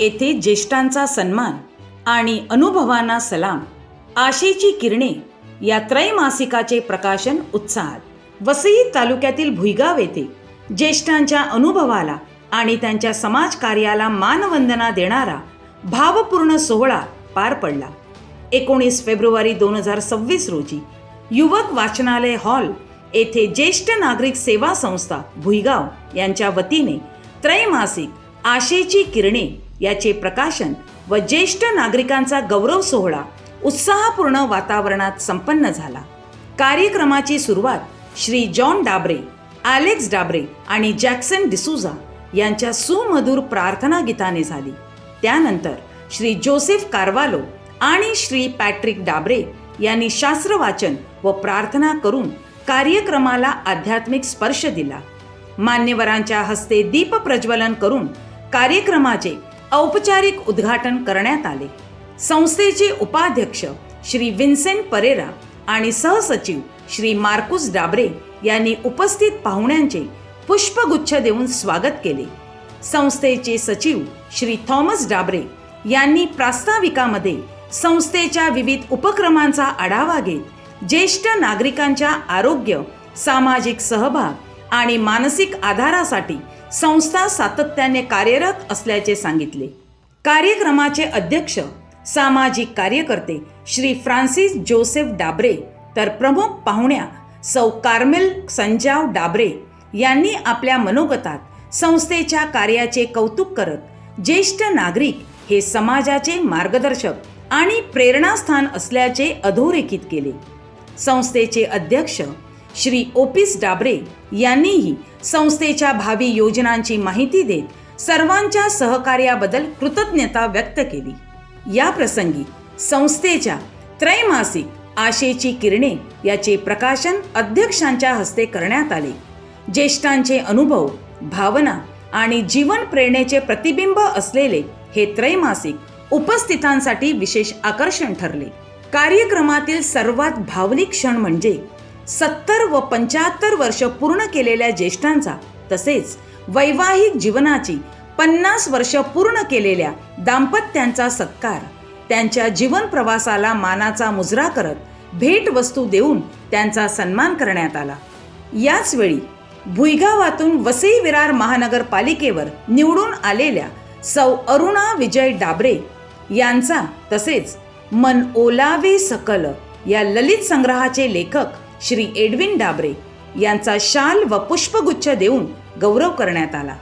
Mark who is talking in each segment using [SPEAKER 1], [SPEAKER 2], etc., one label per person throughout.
[SPEAKER 1] येथे ज्येष्ठांचा सन्मान आणि अनुभवांना सलाम, आशेची किरणे या त्रैमासिकाचे प्रकाशन उत्साहात. वसई तालुक्यातील भुईगाव येथे ज्येष्ठांच्या अनुभवाला आणि त्यांच्या समाजकार्याला मानवंदना देणारा भावपूर्ण सोहळा पार पडला. 19 फेब्रुवारी 2026 रोजी युवक वाचनालय हॉल येथे ज्येष्ठ नागरिक सेवा संस्था भुईगाव यांच्या वतीने त्रैमासिक आशेची किरणे याचे प्रकाशन व ज्येष्ठ नागरिकांचा गौरव सोहळा उत्साहपूर्ण वातावरणात संपन्न झाला. कार्यक्रमाची सुरुवात श्री जॉन डाबरे, ॲलेक्स डाबरे आणि जॅक्सन डिसूजा यांच्या सुमधुर प्रार्थना गीताने झाली. त्यानंतर श्री जोसेफ कार्वालो आणि श्री पॅट्रिक डाबरे यांनी शास्त्र वाचन व प्रार्थना करून कार्यक्रमाला आध्यात्मिक स्पर्श दिला. मान्यवरांच्या हस्ते दीप प्रज्वलन करून कार्यक्रमाचे औपचारिक उद्घाटन करण्यात आले. संस्थेचे उपाध्यक्ष श्री विन्सेंट परेरा आणि सहसचिव श्री मार्कुस डाबरे यांनी उपस्थित पाहुण्यांचे पुष्पगुच्छ देऊन स्वागत केले. संस्थेचे सचिव श्री थॉमस डाबरे यांनी प्रास्ताविकामध्ये संस्थेच्या विविध उपक्रमांचा आढावा घेत ज्येष्ठ नागरिकांच्या आरोग्य, सामाजिक सहभाग आणि मानसिक आधारासाठी संस्था सातत्याने कार्यरत असल्याचे सांगितले. कार्यक्रमाचे अध्यक्ष सामाजिक कार्यकर्ते श्री फ्रान्सिस जोसेफ डाबरे तर प्रमुख पाहुण्या सौ कार्मेल संजाव डाबरे यांनी आपल्या मनोगतात संस्थेच्या कार्याचे कौतुक करत ज्येष्ठ नागरिक हे समाजाचे मार्गदर्शक आणि प्रेरणास्थान असल्याचे अधोरेखित केले. संस्थेचे अध्यक्ष श्री ओपिस डाबरे यांनीही संस्थेच्या भावी योजनांची माहिती देत सर्वांच्या सहकार्याबद्दल कृतज्ञता व्यक्त केली. या प्रसंगी संस्थेच्या त्रैमासिक आशेची किरणे याचे प्रकाशन अध्यक्षांच्या हस्ते करण्यात आले. ज्येष्ठांचे अनुभव, भावना आणि जीवन प्रेरणेचे प्रतिबिंब असलेले हे त्रैमासिक उपस्थितांसाठी विशेष आकर्षण ठरले. कार्यक्रमातील सर्वात भावनिक क्षण म्हणजे 70 व 75 वर्ष पूर्ण केलेल्या ज्येष्ठांचा तसेच वैवाहिक जीवनाची 50 वर्ष पूर्ण केलेल्या दाम्पत्यांचा सत्कार. त्यांच्या जीवन प्रवासाला मानाचा मुजरा करत भेटवस्तू देऊन त्यांचा सन्मान करण्यात आला. याचवेळी भुईगावातून वसई विरार महानगरपालिकेवर निवडून आलेल्या सौ अरुणा विजय डाबरे यांचा तसेच मन ओलावे सकल या ललित संग्रहाचे लेखक श्री एडविन डाबरे यांचा शाल व पुष्पगुच्छ देऊन गौरव करण्यात आला.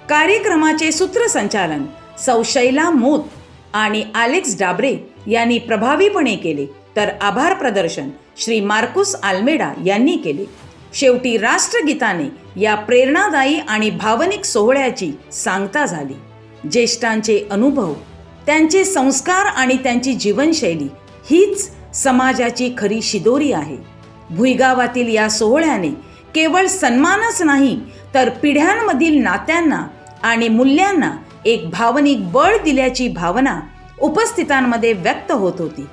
[SPEAKER 1] कार्यक्रमाचे सूत्रसंचालन सौ शैला मोत आणि ॲलेक्स डाबरे यांनी प्रभावीपणे केले तर आभार प्रदर्शन श्री मार्कुस आल्मेडा यांनी केले. शेवटी राष्ट्रगीताने या प्रेरणादायी आणि भावनिक सोहळ्याची सांगता झाली. ज्येष्ठांचे अनुभव, त्यांचे संस्कार आणि त्यांची जीवनशैली हीच समाजाची खरी शिदोरी आहे. भुईगावातील या सोहळ्याने केवळ सन्मानच नाही तर पिढ्यांमधील नात्यांना आणि मूल्यांना एक भावनिक बळ दिल्याची भावना उपस्थितांमध्ये व्यक्त होत होती.